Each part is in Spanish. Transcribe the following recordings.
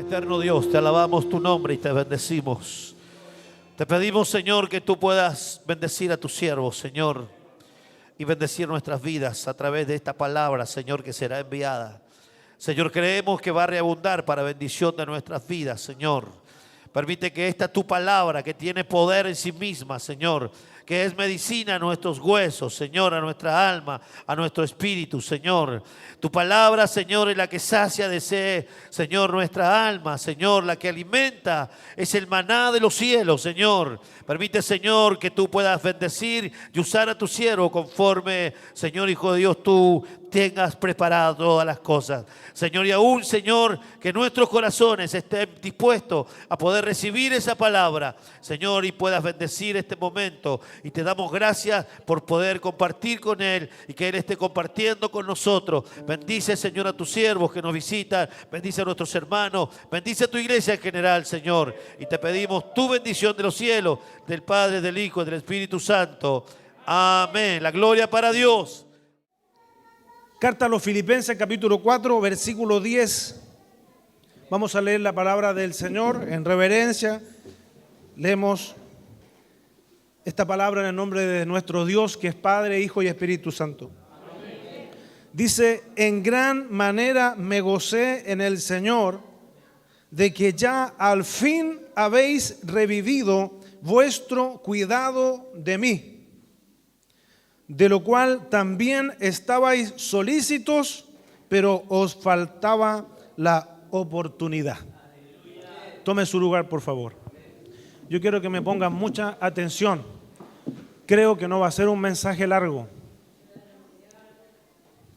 Eterno Dios, te alabamos tu nombre y te bendecimos. Te pedimos, Señor, que tú puedas bendecir a tus siervos, Señor, y bendecir nuestras vidas a través de esta palabra, Señor, que será enviada. Señor, creemos que va a reabundar para bendición de nuestras vidas, Señor. Permite que esta tu palabra, que tiene poder en sí misma, Señor, que es medicina a nuestros huesos, Señor, a nuestra alma, a nuestro espíritu, Señor. Tu palabra, Señor, es la que sacia de sed, Señor, nuestra alma, Señor, la que alimenta, es el maná de los cielos, Señor. Permite, Señor, que tú puedas bendecir y usar a tu siervo conforme, Señor, Hijo de Dios, tú tengas preparado todas las cosas. Señor, y aún, Señor, que nuestros corazones estén dispuestos a poder recibir esa palabra, Señor, y puedas bendecir este momento. Y te damos gracias por poder compartir con Él y que Él esté compartiendo con nosotros. Bendice, Señor, a tus siervos que nos visitan. Bendice a nuestros hermanos. Bendice a tu iglesia en general, Señor. Y te pedimos tu bendición de los cielos, del Padre, del Hijo y del Espíritu Santo. Amén. La gloria para Dios. Carta a los Filipenses, capítulo 4, versículo 10. Vamos a leer la palabra del Señor en reverencia. Leemos esta palabra en el nombre de nuestro Dios, que es Padre, Hijo y Espíritu Santo. Amén. Dice: en gran manera me gocé en el Señor de que ya al fin habéis revivido vuestro cuidado de mí, de lo cual también estabais solícitos, pero os faltaba la oportunidad. Tome su lugar, por favor. Yo quiero que me pongan mucha atención. Creo que no va a ser un mensaje largo.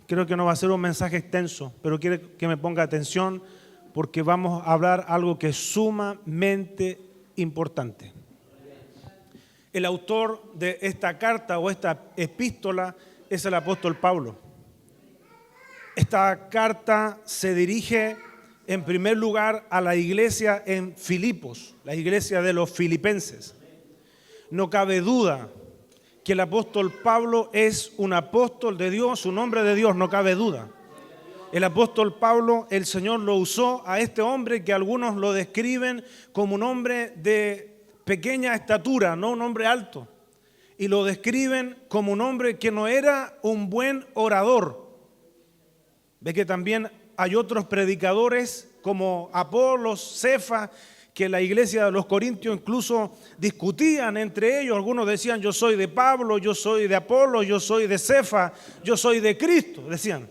Creo que no va a ser un mensaje extenso, pero quiero que me ponga atención porque vamos a hablar algo que es sumamente importante. El autor de esta carta o esta epístola es el apóstol Pablo. Esta carta se dirige en primer lugar a la iglesia en Filipos, la iglesia de los filipenses. No cabe duda que el apóstol Pablo es un apóstol de Dios, un hombre de Dios, no cabe duda. El apóstol Pablo, el Señor lo usó a este hombre que algunos lo describen como un hombre de pequeña estatura, no un hombre alto, y lo describen como un hombre que no era un buen orador. Ve que también hay otros predicadores como Apolos, Cefas, que la iglesia de los Corintios incluso discutían entre ellos. Algunos decían: yo soy de Pablo, yo soy de Apolos, yo soy de Cefas, yo soy de Cristo, decían.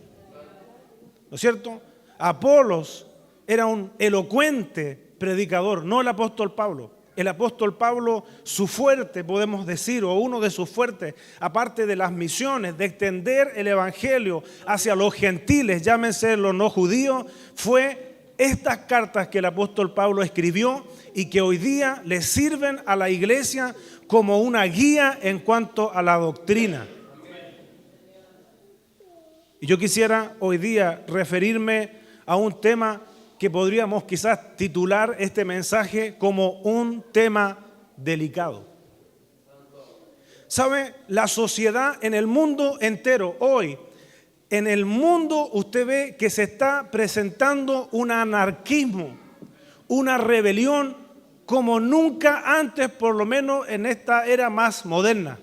¿No es cierto? Apolos era un elocuente predicador, no el apóstol Pablo. El apóstol Pablo, su fuerte, podemos decir, o uno de sus fuertes, aparte de las misiones, de extender el evangelio hacia los gentiles, llámense los no judíos, fue estas cartas que el apóstol Pablo escribió y que hoy día le sirven a la iglesia como una guía en cuanto a la doctrina. Y yo quisiera hoy día referirme a un tema que podríamos quizás titular este mensaje como un tema delicado. ¿Sabe? La sociedad en el mundo entero, hoy, en el mundo usted ve que se está presentando un anarquismo, una rebelión como nunca antes, por lo menos en esta era más moderna.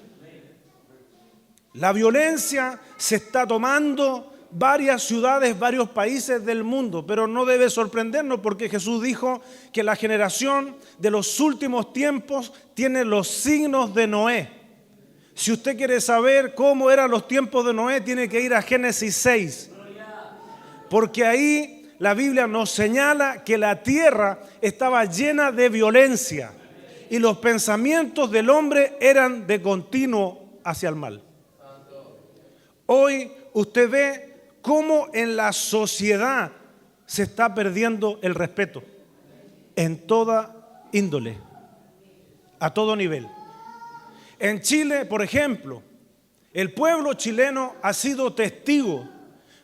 La violencia se está tomando varias ciudades, varios países del mundo, pero no debe sorprendernos porque Jesús dijo que la generación de los últimos tiempos tiene los signos de Noé. Si usted quiere saber cómo eran los tiempos de Noé, tiene que ir a Génesis 6, porque ahí la Biblia nos señala que la tierra estaba llena de violencia y los pensamientos del hombre eran de continuo hacia el mal. Hoy usted ve cómo en la sociedad se está perdiendo el respeto en toda índole, a todo nivel. En Chile, por ejemplo, el pueblo chileno ha sido testigo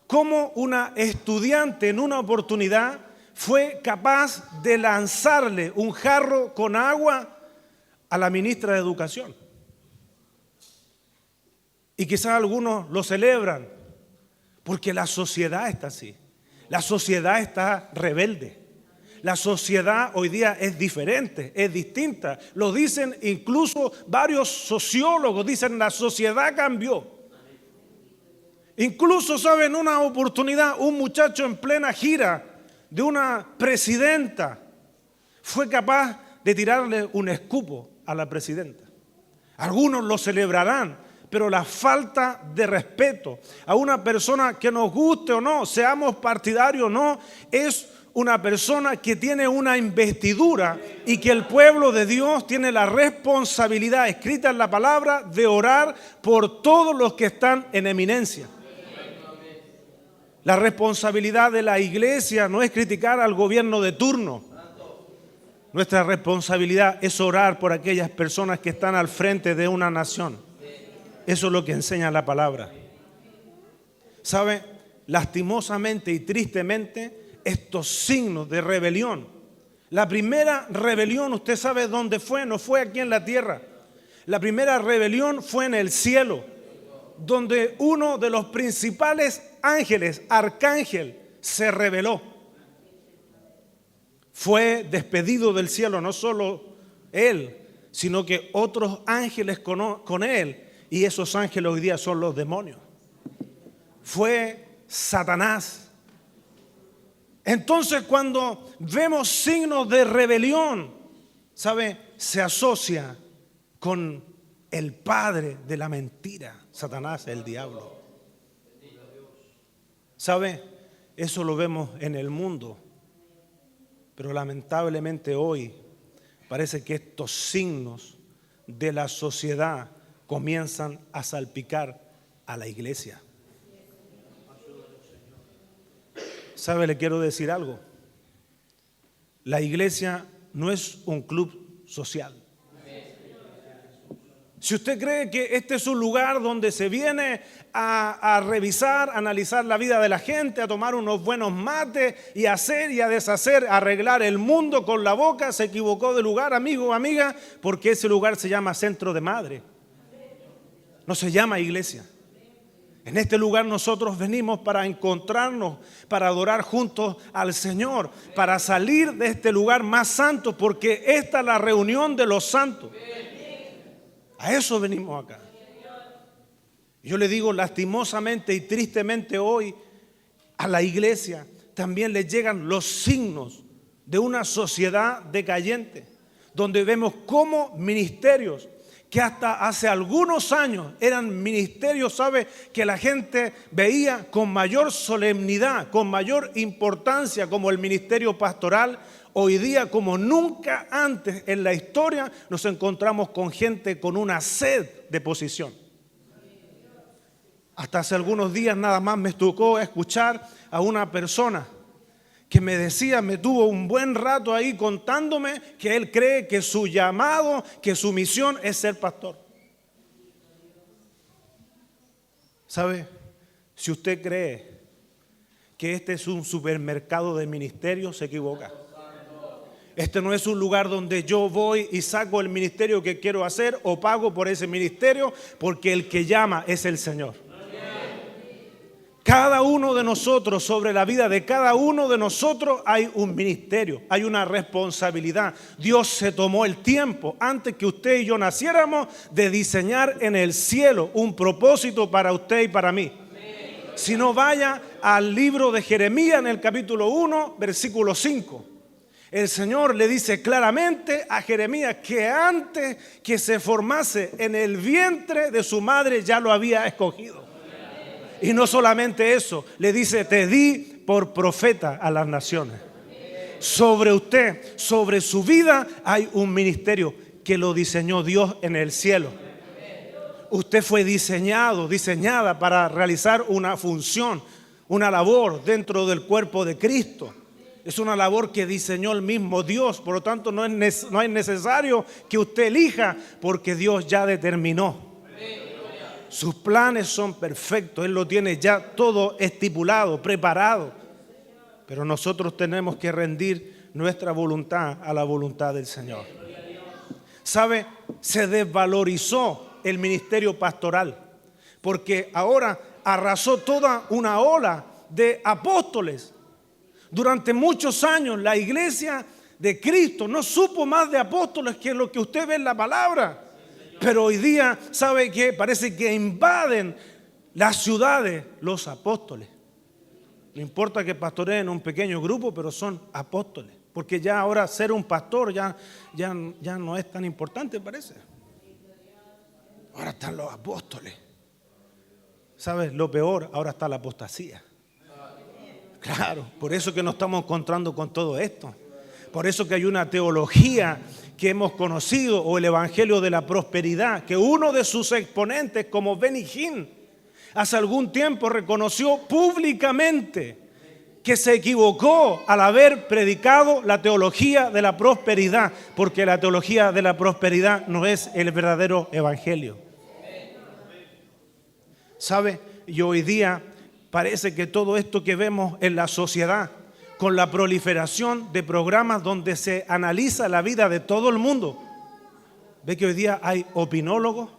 cómo una estudiante en una oportunidad fue capaz de lanzarle un jarro con agua a la ministra de Educación. Y quizás algunos lo celebran, porque la sociedad está así. La sociedad está rebelde. La sociedad hoy día es diferente, es distinta. Lo dicen incluso varios sociólogos, dicen la sociedad cambió. Incluso, ¿saben? Una oportunidad, un muchacho en plena gira de una presidenta fue capaz de tirarle un escupo a la presidenta. Algunos lo celebrarán, pero la falta de respeto a una persona, que nos guste o no, seamos partidarios o no, es una persona que tiene una investidura y que el pueblo de Dios tiene la responsabilidad escrita en la palabra de orar por todos los que están en eminencia. La responsabilidad de la iglesia no es criticar al gobierno de turno. Nuestra responsabilidad es orar por aquellas personas que están al frente de una nación. Eso es lo que enseña la palabra. ¿Sabe? Lastimosamente y tristemente, estos signos de rebelión. La primera rebelión, ¿usted sabe dónde fue? No fue aquí en la tierra. La primera rebelión fue en el cielo, donde uno de los principales ángeles, arcángel, se rebeló. Fue despedido del cielo, no solo él, sino que otros ángeles con él, y esos ángeles hoy día son los demonios. Fue Satanás. Entonces, cuando vemos signos de rebelión, ¿sabe? Se asocia con el padre de la mentira, Satanás, el diablo. ¿Sabe? Eso lo vemos en el mundo. Pero lamentablemente hoy parece que estos signos de la sociedad comienzan a salpicar a la iglesia. ¿Sabe? Le quiero decir algo. La iglesia no es un club social. Si usted cree que este es un lugar donde se viene a revisar, a analizar la vida de la gente, a tomar unos buenos mates y a hacer y a deshacer, a arreglar el mundo con la boca, se equivocó de lugar, amigo o amiga, porque ese lugar se llama centro de madre. No se llama iglesia. En este lugar nosotros venimos para encontrarnos, para adorar juntos al Señor, para salir de este lugar más santo, porque esta es la reunión de los santos. A eso venimos acá. Yo le digo, lastimosamente y tristemente hoy a la iglesia también le llegan los signos de una sociedad decayente, donde vemos cómo ministerios que hasta hace algunos años eran ministerios, ¿sabe? Que la gente veía con mayor solemnidad, con mayor importancia, como el ministerio pastoral. Hoy día, como nunca antes en la historia, nos encontramos con gente con una sed de posición. Hasta hace algunos días nada más me tocó escuchar a una persona que me decía, me tuvo un buen rato ahí contándome que él cree que su llamado, que su misión es ser pastor. ¿Sabe? Si usted cree que este es un supermercado de ministerio, se equivoca. Este no es un lugar donde yo voy y saco el ministerio que quiero hacer o pago por ese ministerio, porque el que llama es el Señor. Cada uno de nosotros, sobre la vida de cada uno de nosotros hay un ministerio, hay una responsabilidad. Dios se tomó el tiempo antes que usted y yo naciéramos de diseñar en el cielo un propósito para usted y para mí. Si no, vaya al libro de Jeremías en el capítulo 1, versículo 5. El Señor le dice claramente a Jeremías que antes que se formase en el vientre de su madre ya lo había escogido. Y no solamente eso, le dice, te di por profeta a las naciones. Sobre usted, sobre su vida hay un ministerio que lo diseñó Dios en el cielo. Usted fue diseñada para realizar una función, una labor dentro del cuerpo de Cristo. Es una labor que diseñó el mismo Dios, por lo tanto no es necesario que usted elija, porque Dios ya determinó. Sus planes son perfectos, Él lo tiene ya todo estipulado, preparado. Pero nosotros tenemos que rendir nuestra voluntad a la voluntad del Señor. ¿Sabe? Se desvalorizó el ministerio pastoral, porque ahora arrasó toda una ola de apóstoles. Durante muchos años la iglesia de Cristo no supo más de apóstoles que lo que usted ve en la palabra. Pero hoy día, ¿sabe qué? Parece que invaden las ciudades los apóstoles. No importa que pastoreen un pequeño grupo, pero son apóstoles. Porque ya ahora ser un pastor ya no es tan importante, parece. Ahora están los apóstoles. ¿Sabes? Lo peor, ahora está la apostasía. Claro, por eso que nos estamos encontrando con todo esto. Por eso que hay una teología que hemos conocido, o el evangelio de la prosperidad, que uno de sus exponentes, como Benny Hinn, hace algún tiempo reconoció públicamente que se equivocó al haber predicado la teología de la prosperidad, porque la teología de la prosperidad no es el verdadero evangelio. ¿Sabe? Y hoy día parece que todo esto que vemos en la sociedad, con la proliferación de programas donde se analiza la vida de todo el mundo, ve que hoy día hay opinólogos.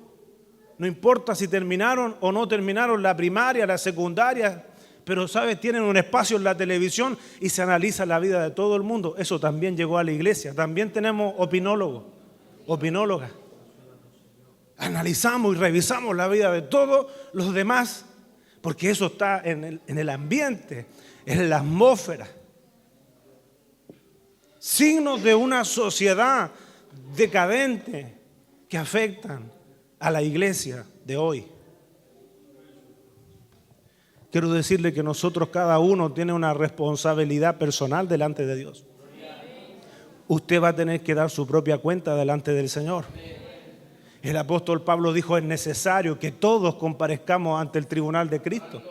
No importa si terminaron o no terminaron la primaria, la secundaria, pero ¿sabes? Tienen un espacio en la televisión y se analiza la vida de todo el mundo. Eso también llegó a la iglesia. También tenemos opinólogos, opinólogas. Analizamos y revisamos la vida de todos los demás, porque eso está en el ambiente, en la atmósfera. Signos de una sociedad decadente que afectan a la iglesia de hoy. Quiero decirle que nosotros, cada uno tiene una responsabilidad personal delante de Dios. Usted va a tener que dar su propia cuenta delante del Señor. El apóstol Pablo dijo: es necesario que todos comparezcamos ante el tribunal de Cristo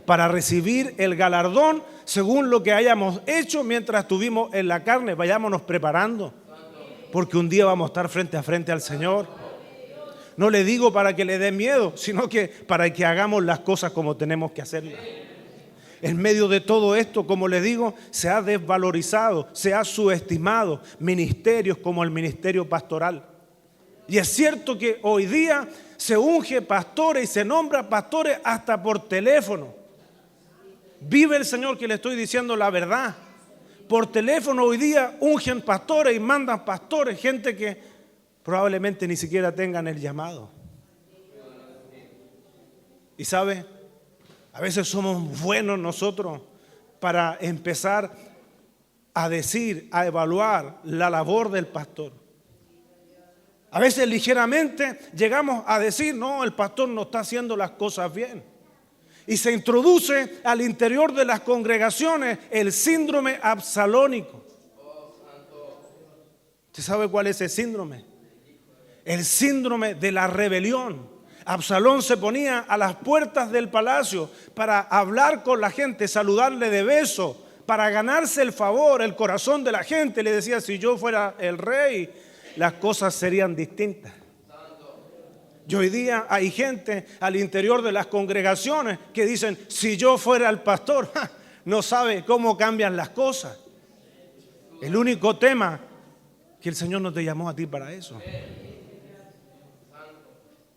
para recibir el galardón según lo que hayamos hecho mientras estuvimos en la carne. Vayámonos preparando, porque un día vamos a estar frente a frente al Señor. No le digo para que le dé miedo, sino que para que hagamos las cosas como tenemos que hacerlas. En medio de todo esto, como les digo, se ha desvalorizado, se ha subestimado ministerios como el ministerio pastoral. Y es cierto que hoy día se unge pastores y se nombra pastores hasta por teléfono. Vive el Señor que le estoy diciendo la verdad. Por teléfono hoy día ungen pastores y mandan pastores, gente que probablemente ni siquiera tengan el llamado. Y sabe, a veces somos buenos nosotros para empezar a decir, a evaluar la labor del pastor. A veces ligeramente llegamos a decir: no, el pastor no está haciendo las cosas bien. Y se introduce al interior de las congregaciones el síndrome absalónico. ¿Usted sabe cuál es ese síndrome? El síndrome de la rebelión. Absalón se ponía a las puertas del palacio para hablar con la gente, saludarle de beso, para ganarse el favor, el corazón de la gente. Le decía: si yo fuera el rey, las cosas serían distintas. Y hoy día hay gente al interior de las congregaciones que dicen: si yo fuera el pastor, no sabe cómo cambian las cosas. El único tema que el Señor no te llamó a ti para eso.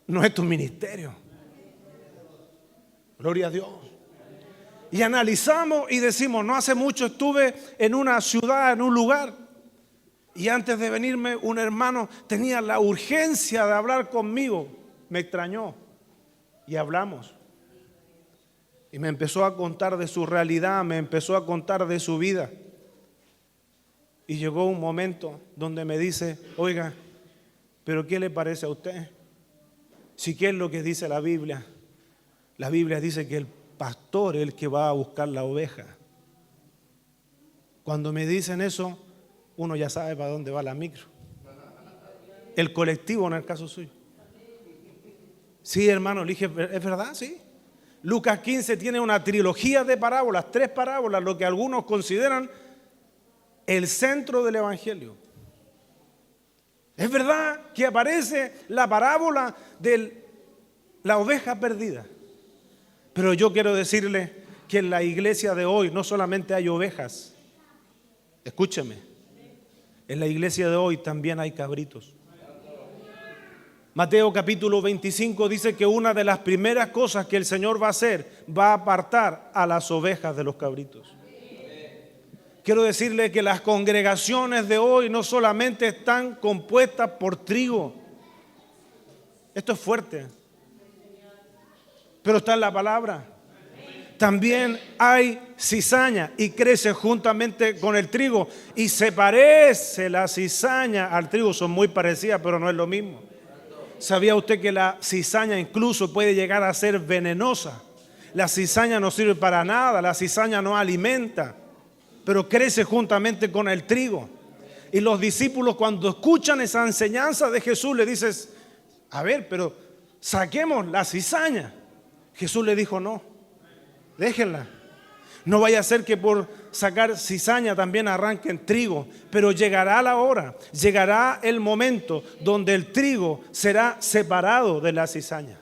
No es tu ministerio. Gloria a Dios. Y analizamos y decimos: no hace mucho estuve en una ciudad, en un lugar, y antes de venirme un hermano tenía la urgencia de hablar conmigo. Me extrañó y hablamos. Y me empezó a contar de su realidad, me empezó a contar de su vida. Y llegó un momento donde me dice: oiga, ¿pero qué le parece a usted? Si qué es lo que dice la Biblia. La Biblia dice que el pastor es el que va a buscar la oveja. Cuando me dicen eso, uno ya sabe para dónde va la micro. El colectivo en el caso suyo. Sí, hermano, le dije: ¿es verdad? Sí. Lucas 15 tiene una trilogía de parábolas, 3 parábolas, lo que algunos consideran el centro del evangelio. Es verdad que aparece la parábola de la oveja perdida. Pero yo quiero decirle que en la iglesia de hoy no solamente hay ovejas. Escúcheme. En la iglesia de hoy también hay cabritos. Mateo capítulo 25 dice que una de las primeras cosas que el Señor va a hacer, va a apartar a las ovejas de los cabritos. Quiero decirle que las congregaciones de hoy no solamente están compuestas por trigo. Esto es fuerte, pero está en la palabra. También hay cizaña y crece juntamente con el trigo. Y se parece la cizaña al trigo. Son muy parecidas, pero no es lo mismo. ¿Sabía usted que la cizaña incluso puede llegar a ser venenosa? La cizaña no sirve para nada, la cizaña no alimenta, pero crece juntamente con el trigo. Y los discípulos, cuando escuchan esa enseñanza de Jesús, le dicen: a ver, pero saquemos la cizaña. Jesús le dijo: no, déjenla. No vaya a ser que por sacar cizaña también arranquen trigo, pero llegará la hora, llegará el momento donde el trigo será separado de la cizaña.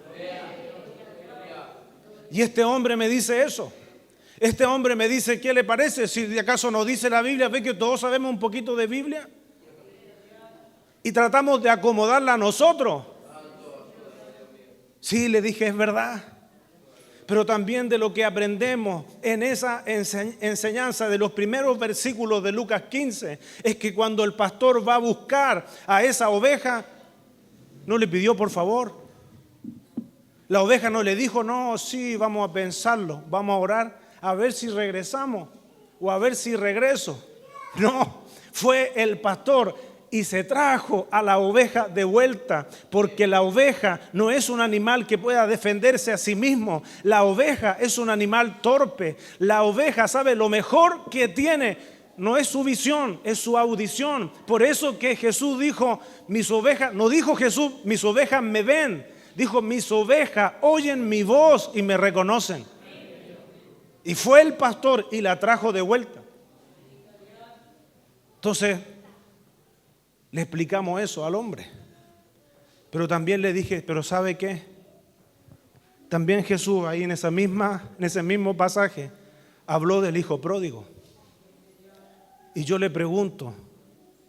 Y este hombre me dice eso. Este hombre me dice: ¿qué le parece? Si de acaso nos dice la Biblia, ve que todos sabemos un poquito de Biblia y tratamos de acomodarla a nosotros. Sí, le dije, es verdad. Pero también de lo que aprendemos en esa enseñanza de los primeros versículos de Lucas 15, es que cuando el pastor va a buscar a esa oveja, no le pidió por favor. La oveja no le dijo: no, sí, vamos a pensarlo, vamos a orar, a ver si regresamos o a ver si regreso. No, fue el pastor y se trajo a la oveja de vuelta, porque la oveja no es un animal que pueda defenderse a sí mismo. La oveja es un animal torpe. La oveja sabe lo mejor que tiene. No es su visión, es su audición. Por eso que Jesús dijo: mis ovejas, no dijo Jesús, mis ovejas me ven. Dijo: mis ovejas oyen mi voz y me reconocen. Y fue el pastor y la trajo de vuelta. Entonces le explicamos eso al hombre. Pero también le dije: pero ¿sabe qué? También Jesús ahí en ese mismo pasaje habló del hijo pródigo. Y yo le pregunto: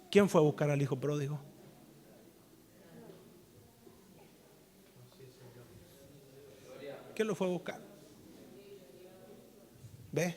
¿quién fue a buscar al hijo pródigo? ¿Quién lo fue a buscar? ¿Ve?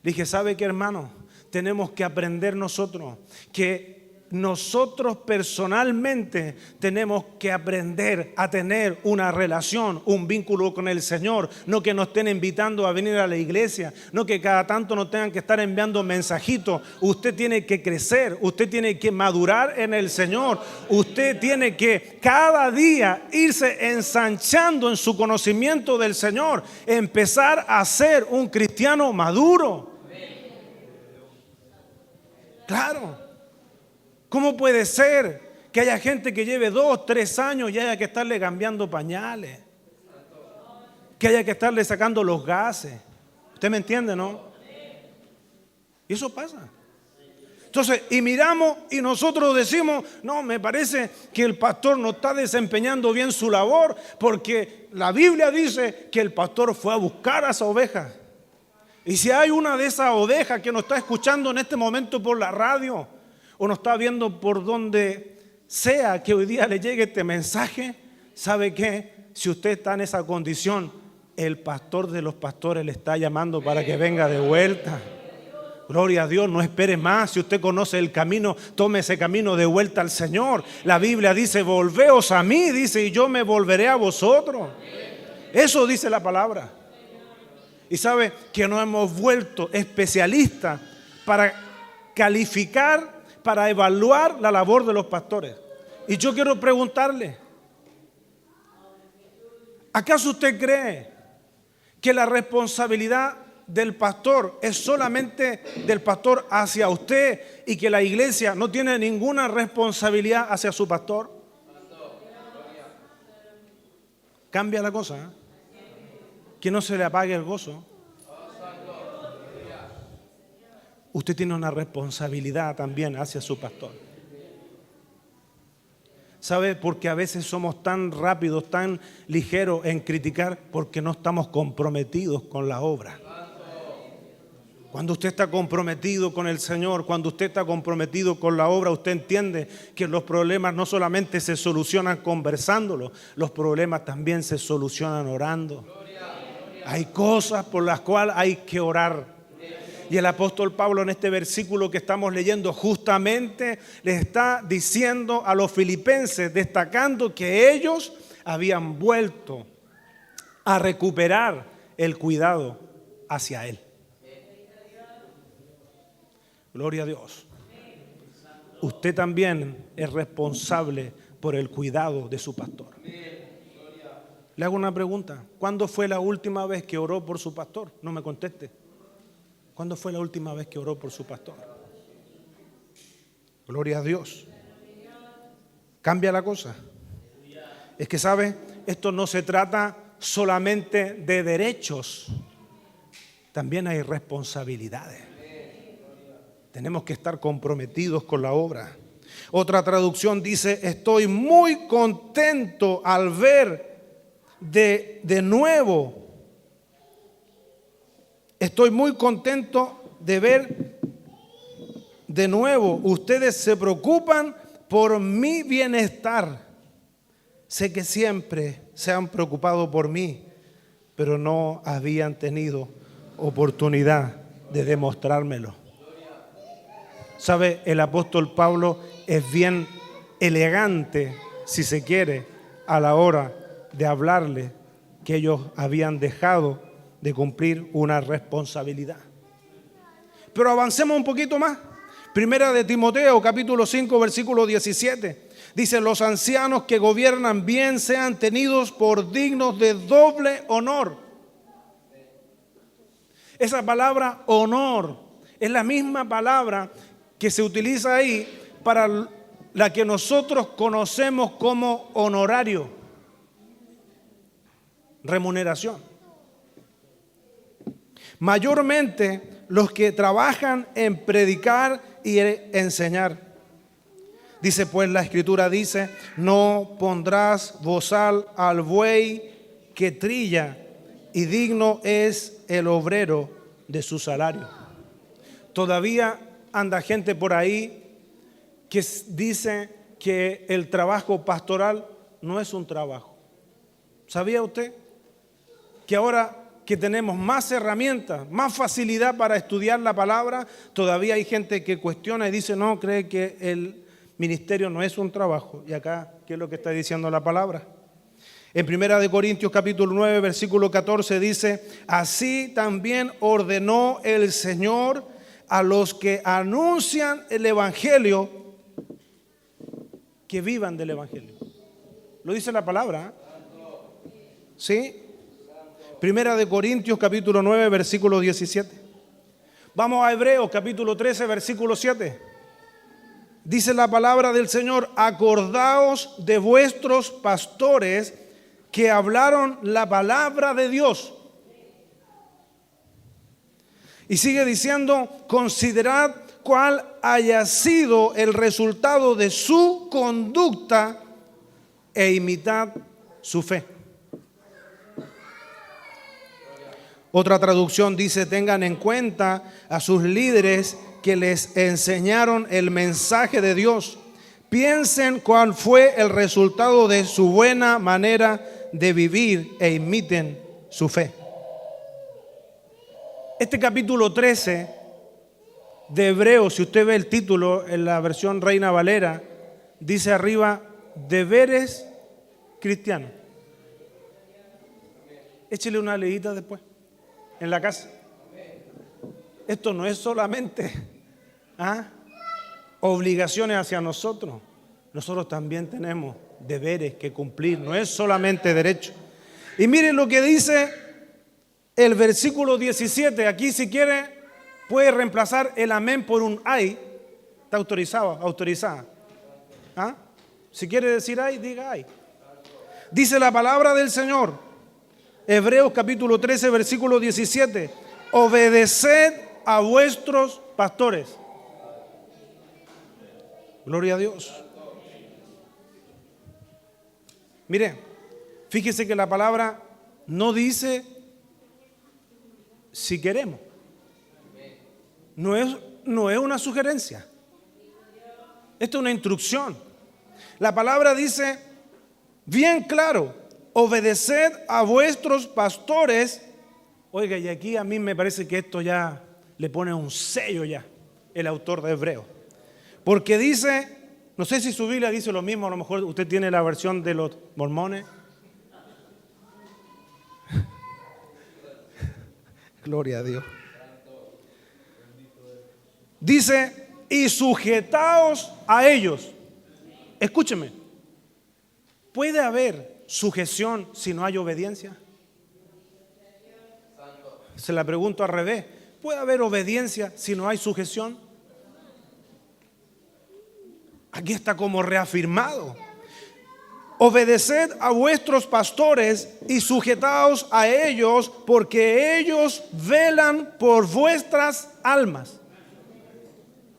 Le dije: ¿sabe qué, hermano? Tenemos que aprender nosotros que nosotros personalmente tenemos que aprender a tener una relación, un vínculo con el Señor. No que nos estén invitando a venir a la iglesia, no que cada tanto nos tengan que estar enviando mensajitos. Usted tiene que crecer, usted tiene que madurar en el Señor. Usted tiene que cada día irse ensanchando en su conocimiento del Señor, empezar a ser un cristiano maduro. Claro. ¿Cómo puede ser que haya gente que lleve 2, 3 años y haya que estarle cambiando pañales? Que haya que estarle sacando los gases. ¿Usted me entiende, no? Y eso pasa. Entonces, y miramos y nosotros decimos: no, me parece que el pastor no está desempeñando bien su labor, porque la Biblia dice que el pastor fue a buscar a esa oveja. Y si hay una de esas ovejas que nos está escuchando en este momento por la radio, o nos está viendo por donde sea que hoy día le llegue este mensaje, ¿sabe qué? Si usted está en esa condición, el pastor de los pastores le está llamando para que venga de vuelta. Gloria a Dios, no espere más. Si usted conoce el camino, tome ese camino de vuelta al Señor. La Biblia dice: volveos a mí, dice, y yo me volveré a vosotros. Eso dice la palabra. Y sabe que nos hemos vuelto especialistas para calificar, para evaluar la labor de los pastores. Y yo quiero preguntarle: ¿acaso usted cree que la responsabilidad del pastor es solamente del pastor hacia usted y que la iglesia no tiene ninguna responsabilidad hacia su pastor? Cambia la cosa, ¿eh? Que no se le apague el gozo. Usted tiene una responsabilidad también hacia su pastor. ¿Sabe? Porque a veces somos tan rápidos, tan ligeros en criticar, porque no estamos comprometidos con la obra. Cuando usted está comprometido con el Señor, cuando usted está comprometido con la obra, usted entiende que los problemas no solamente se solucionan conversándolo, los problemas también se solucionan orando. Hay cosas por las cuales hay que orar. Y el apóstol Pablo en este versículo que estamos leyendo justamente les está diciendo a los filipenses, destacando que ellos habían vuelto a recuperar el cuidado hacia él. Gloria a Dios. Usted también es responsable por el cuidado de su pastor. Le hago una pregunta. ¿Cuándo fue la última vez que oró por su pastor? No me conteste. ¿Cuándo fue la última vez que oró por su pastor? Gloria a Dios. Cambia la cosa. Es que, ¿sabe? Esto no se trata solamente de derechos. También hay responsabilidades. Tenemos que estar comprometidos con la obra. Otra traducción dice: estoy muy contento al ver de nuevo. Estoy muy contento de ver de nuevo. Ustedes se preocupan por mi bienestar. Sé que siempre se han preocupado por mí, pero no habían tenido oportunidad de demostrármelo. ¿Sabe? El apóstol Pablo es bien elegante, si se quiere, a la hora de hablarle que ellos habían dejado de cumplir una responsabilidad. Pero avancemos un poquito más. Primera de Timoteo, capítulo 5, versículo 17. Dice: los ancianos que gobiernan bien sean tenidos por dignos de doble honor. Esa palabra honor es la misma palabra que se utiliza ahí para la que nosotros conocemos como honorario, remuneración. Mayormente los que trabajan en predicar y enseñar. Dice pues la Escritura, dice: no pondrás bozal al buey que trilla, y digno es el obrero de su salario. Todavía anda gente por ahí que dice que el trabajo pastoral no es un trabajo. ¿Sabía usted que ahora que tenemos más herramientas, más facilidad para estudiar la palabra, todavía hay gente que cuestiona y dice: no, cree que el ministerio no es un trabajo? Y acá, ¿qué es lo que está diciendo la palabra? En Primera de Corintios capítulo 9, versículo 14 dice: así también ordenó el Señor a los que anuncian el evangelio que vivan del evangelio. Lo dice la palabra, ¿eh? ¿Sí? Primera de Corintios capítulo 9, versículo 17. Vamos a Hebreos capítulo 13, versículo 7. Dice la palabra del Señor: acordaos de vuestros pastores que hablaron la palabra de Dios. Y sigue diciendo: considerad cuál haya sido el resultado de su conducta e imitad su fe. Otra traducción dice: tengan en cuenta a sus líderes que les enseñaron el mensaje de Dios. Piensen cuál fue el resultado de su buena manera de vivir e imiten su fe. Este capítulo 13 de Hebreos, si usted ve el título en la versión Reina Valera, dice arriba: deberes cristianos. Échele una leída después en la casa. Esto no es solamente obligaciones hacia nosotros. Nosotros también tenemos deberes que cumplir. No es solamente derecho. Y miren lo que dice el versículo 17. Aquí, si quiere, puede reemplazar el amén por un ay. Está autorizado, autorizada. Si quiere decir ay, diga ay. Dice la palabra del Señor, Hebreos capítulo 13, versículo 17: obedeced a vuestros pastores. Gloria a Dios. Mire, fíjese que la palabra no dice si queremos. No es una sugerencia. Esto es una instrucción. La palabra dice bien claro: obedeced a vuestros pastores. Oiga, y aquí a mí me parece que esto ya le pone un sello ya, el autor de Hebreo. Porque dice, no sé si su Biblia dice lo mismo, a lo mejor usted tiene la versión de los mormones. Gloria a Dios. Dice, y sujetaos a ellos. Escúcheme, ¿puede haber sujeción si no hay obediencia? Se la pregunto al revés. ¿Puede haber obediencia si no hay sujeción? Aquí está como reafirmado. Obedeced a vuestros pastores y sujetaos a ellos, porque ellos velan por vuestras almas.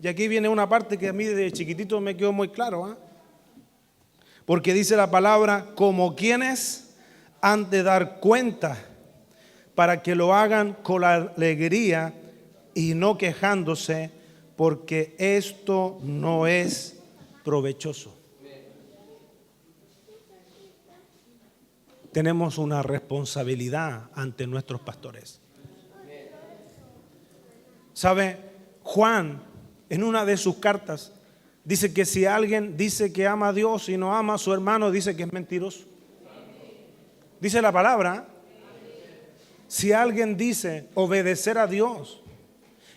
Y aquí viene una parte que a mí de chiquitito me quedó muy claro, ¿eh? Porque dice la palabra, como quienes han de dar cuenta, para que lo hagan con alegría y no quejándose, porque esto no es provechoso. Tenemos una responsabilidad ante nuestros pastores. ¿Sabe? Juan, en una de sus cartas, dice que si alguien dice que ama a Dios y no ama a su hermano, dice que es mentiroso. Dice la palabra. Si alguien dice obedecer a Dios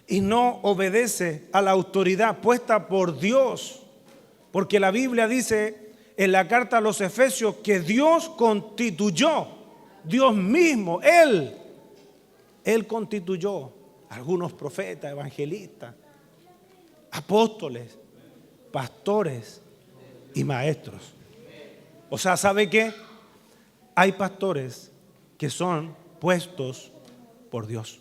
y no obedece a la autoridad puesta por Dios, porque la Biblia dice en la carta a los Efesios que Dios constituyó, Dios mismo, Él constituyó algunos profetas, evangelistas, apóstoles, pastores y maestros. O sea, ¿sabe qué? Hay pastores que son puestos por Dios.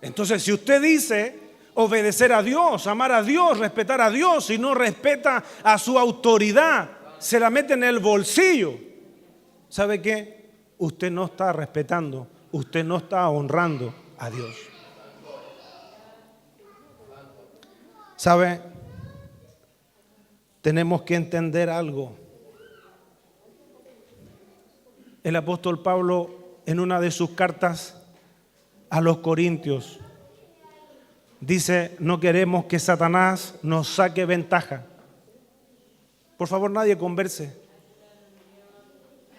Entonces, si usted dice obedecer a Dios, amar a Dios, respetar a Dios y no respeta a su autoridad, se la mete en el bolsillo, ¿sabe qué? Usted no está respetando, usted no está honrando a Dios. ¿Sabe? Tenemos que entender algo. El apóstol Pablo, en una de sus cartas a los Corintios, dice, no queremos que Satanás nos saque ventaja. Por favor, nadie converse.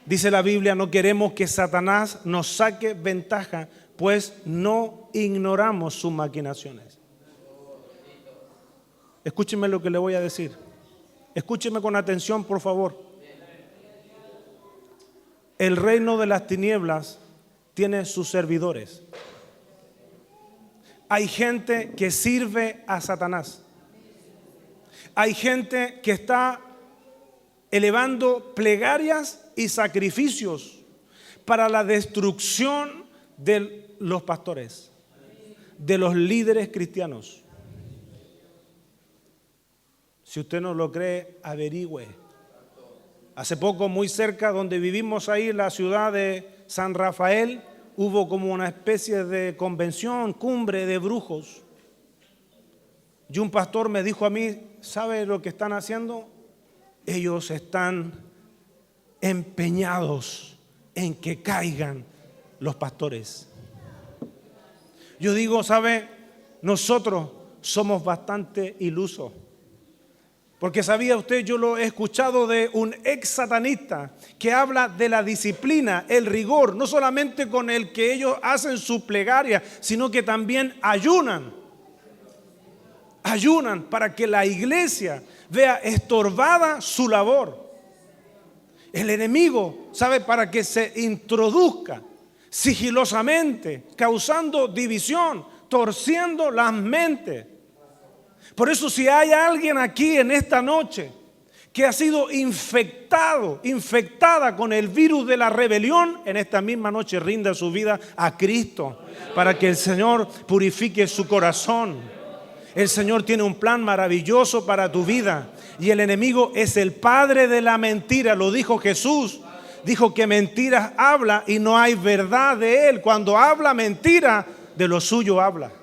Dice la Biblia, no queremos que Satanás nos saque ventaja, pues no ignoramos sus maquinaciones. Escúcheme lo que le voy a decir. Escúcheme con atención, por favor. El reino de las tinieblas tiene sus servidores. Hay gente que sirve a Satanás. Hay gente que está elevando plegarias y sacrificios para la destrucción de los pastores, de los líderes cristianos. Si usted no lo cree, averigüe. Hace poco, muy cerca donde vivimos ahí, en la ciudad de San Rafael, hubo como una especie de convención, cumbre de brujos. Y un pastor me dijo a mí, ¿sabe lo que están haciendo? Ellos están empeñados en que caigan los pastores. Yo digo, ¿sabe? Nosotros somos bastante ilusos. Porque sabía usted, yo lo he escuchado de un ex satanista que habla de la disciplina, el rigor, no solamente con el que ellos hacen su plegaria, sino que también ayunan. Ayunan para que la iglesia vea estorbada su labor. El enemigo, ¿sabe? Para que se introduzca sigilosamente, causando división, torciendo las mentes. Por eso, si hay alguien aquí en esta noche que ha sido infectada con el virus de la rebelión, en esta misma noche rinda su vida a Cristo para que el Señor purifique su corazón. El Señor tiene un plan maravilloso para tu vida y el enemigo es el padre de la mentira, lo dijo Jesús. Dijo que mentiras habla y no hay verdad de él. Cuando habla mentira, de lo suyo habla.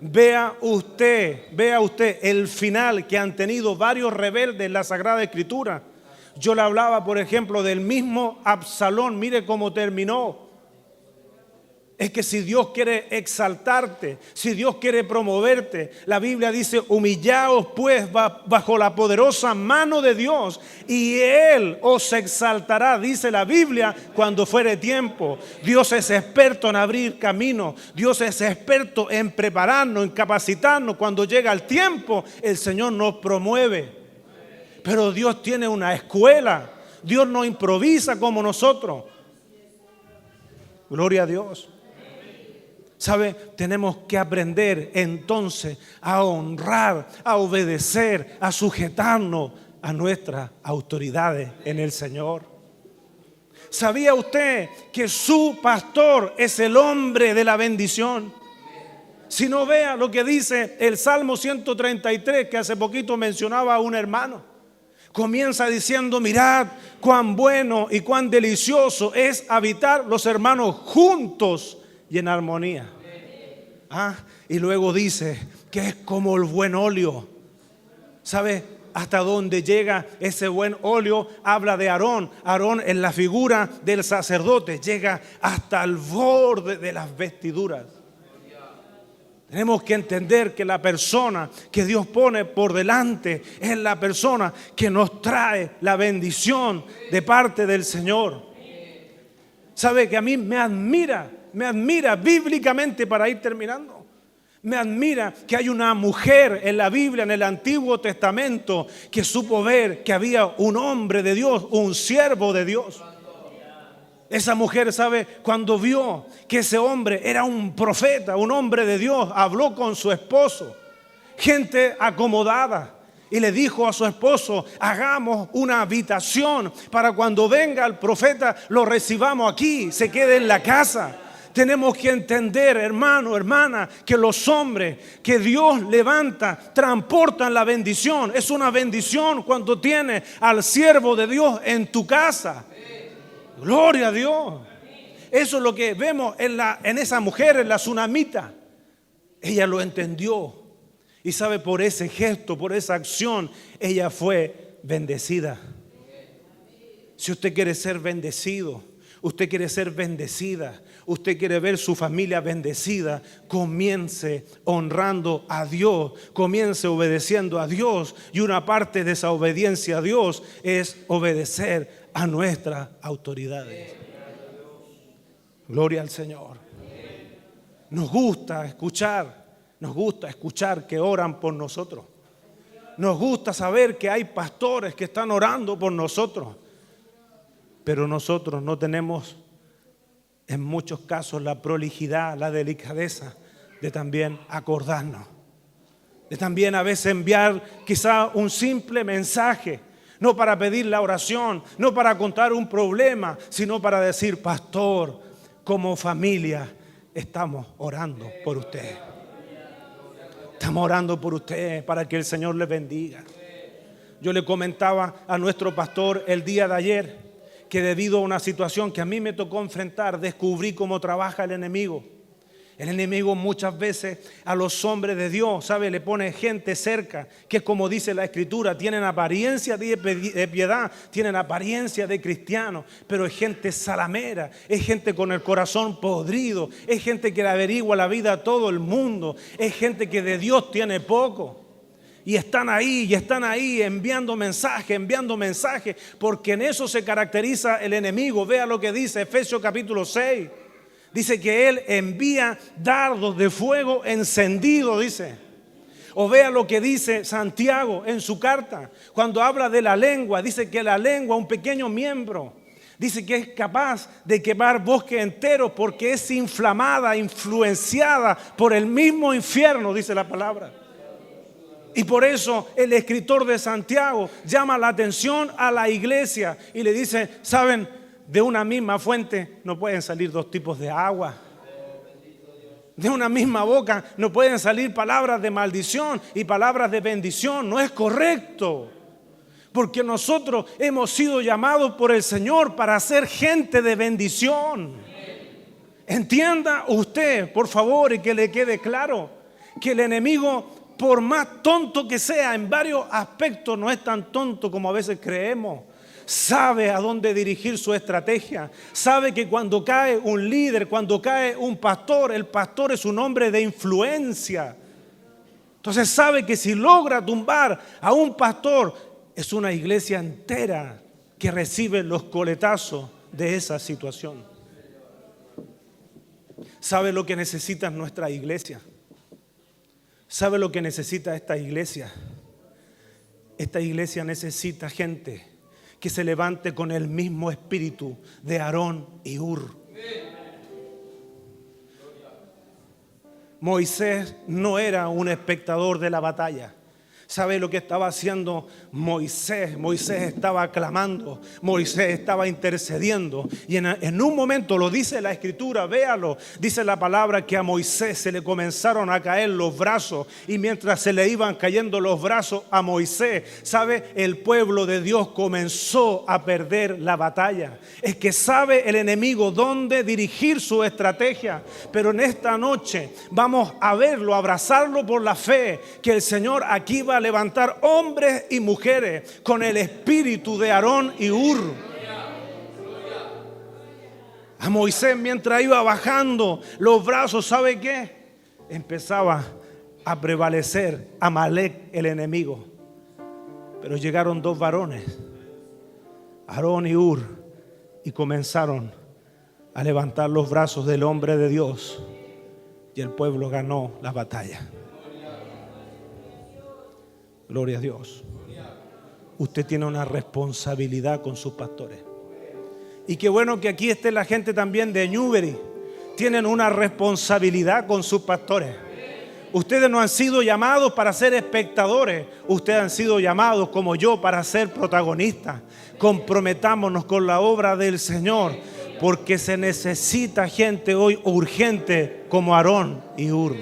Vea usted el final que han tenido varios rebeldes en la Sagrada Escritura. Yo le hablaba, por ejemplo, del mismo Absalón. Mire cómo terminó. Es que si Dios quiere exaltarte, si Dios quiere promoverte, la Biblia dice: humillaos pues bajo la poderosa mano de Dios y Él os exaltará, dice la Biblia, cuando fuere tiempo. Dios es experto en abrir camino, Dios es experto en prepararnos, en capacitarnos. Cuando llega el tiempo, el Señor nos promueve. Pero Dios tiene una escuela, Dios no improvisa como nosotros. Gloria a Dios. ¿Sabe? Tenemos que aprender entonces a honrar, a obedecer, a sujetarnos a nuestras autoridades en el Señor. ¿Sabía usted que su pastor es el hombre de la bendición? Si no, vea lo que dice el Salmo 133, que hace poquito mencionaba a un hermano. Comienza diciendo: mirad cuán bueno y cuán delicioso es habitar los hermanos juntos y en armonía. Y luego dice que es como el buen óleo. ¿Sabe hasta dónde llega ese buen óleo? Habla de Aarón. Aarón, en la figura del sacerdote, llega hasta el borde de las vestiduras. Tenemos que entender que la persona que Dios pone por delante es la persona que nos trae la bendición de parte del Señor. ¿Sabe que a mí me admira bíblicamente, para ir terminando? Me admira que hay una mujer en la Biblia, en el Antiguo Testamento, que supo ver que había un hombre de Dios, un siervo de Dios. Esa mujer, ¿sabe? Cuando vio que ese hombre era un profeta, un hombre de Dios, habló con su esposo, gente acomodada, y le dijo a su esposo: hagamos una habitación para cuando venga el profeta lo recibamos aquí, se quede en la casa. Tenemos que entender, hermano, hermana, que los hombres que Dios levanta transportan la bendición. Es una bendición cuando tienes al siervo de Dios en tu casa. Gloria a Dios. Eso es lo que vemos en esa mujer, en la tsunamita. Ella lo entendió. Y sabe, por ese gesto, por esa acción, ella fue bendecida. Si usted quiere ser bendecido, usted quiere ser bendecida, usted quiere ver su familia bendecida, comience honrando a Dios, comience obedeciendo a Dios. Y una parte de esa obediencia a Dios es obedecer a nuestras autoridades. Gloria al Señor. Nos gusta escuchar que oran por nosotros. Nos gusta saber que hay pastores que están orando por nosotros. Pero nosotros no tenemos en muchos casos la prolijidad, la delicadeza de también acordarnos, de también a veces enviar quizá un simple mensaje, no para pedir la oración, no para contar un problema, sino para decir: pastor, como familia estamos orando por usted. Estamos orando por usted para que el Señor le bendiga. Yo le comentaba a nuestro pastor el día de ayer que debido a una situación que a mí me tocó enfrentar, descubrí cómo trabaja el enemigo. El enemigo muchas veces a los hombres de Dios, ¿sabe? Le pone gente cerca, que como dice la Escritura, tienen apariencia de piedad, tienen apariencia de cristianos, pero es gente salamera, es gente con el corazón podrido, es gente que le averigua la vida a todo el mundo, es gente que de Dios tiene poco. Y están ahí enviando mensajes, porque en eso se caracteriza el enemigo. Vea lo que dice Efesios capítulo 6. Dice que él envía dardos de fuego encendido, dice. O vea lo que dice Santiago en su carta. Cuando habla de la lengua, dice que la lengua, un pequeño miembro, dice que es capaz de quemar bosques enteros porque es inflamada, influenciada por el mismo infierno, dice la palabra. Y por eso el escritor de Santiago llama la atención a la iglesia y le dice: ¿saben? De una misma fuente no pueden salir dos tipos de agua. De una misma boca no pueden salir palabras de maldición y palabras de bendición. No es correcto. Porque nosotros hemos sido llamados por el Señor para ser gente de bendición. Entienda usted, por favor, y que le quede claro que el enemigo, por más tonto que sea, en varios aspectos no es tan tonto como a veces creemos. sabe a dónde dirigir su estrategia, sabe que cuando cae un líder, cuando cae un pastor, el pastor es un hombre de influencia. Entonces sabe que si logra tumbar a un pastor, es una iglesia entera que recibe los coletazos de esa situación. ¿Sabe lo que necesita nuestra iglesia? ¿Sabe lo que necesita esta iglesia? Esta iglesia necesita gente que se levante con el mismo espíritu de Aarón y Hur. Moisés no era un espectador de la batalla. ¿Sabe lo que estaba haciendo Moisés? Moisés estaba clamando, Moisés estaba intercediendo. Y en un momento, lo dice la Escritura, véalo, dice la palabra que a Moisés se le comenzaron a caer los brazos. Y mientras se le iban cayendo los brazos a Moisés, ¿sabe? El pueblo de Dios comenzó a perder la batalla. Es que sabe el enemigo dónde dirigir su estrategia. Pero en esta noche vamos a verlo, a abrazarlo por la fe, que el Señor aquí va a levantar hombres y mujeres con el espíritu de Aarón y Hur. A Moisés, mientras iba bajando los brazos, ¿sabe qué? Empezaba a prevalecer Amalek, el enemigo. Pero llegaron dos varones, Aarón y Hur, y comenzaron a levantar los brazos del hombre de Dios, y el pueblo ganó la batalla. Gloria a Dios. Usted tiene una responsabilidad con sus pastores. Y qué bueno que aquí esté la gente también de Newbery. Tienen una responsabilidad con sus pastores. Ustedes no han sido llamados para ser espectadores. Ustedes han sido llamados, como yo, para ser protagonistas. Comprometámonos con la obra del Señor, porque se necesita gente hoy urgente como Aarón y Hur.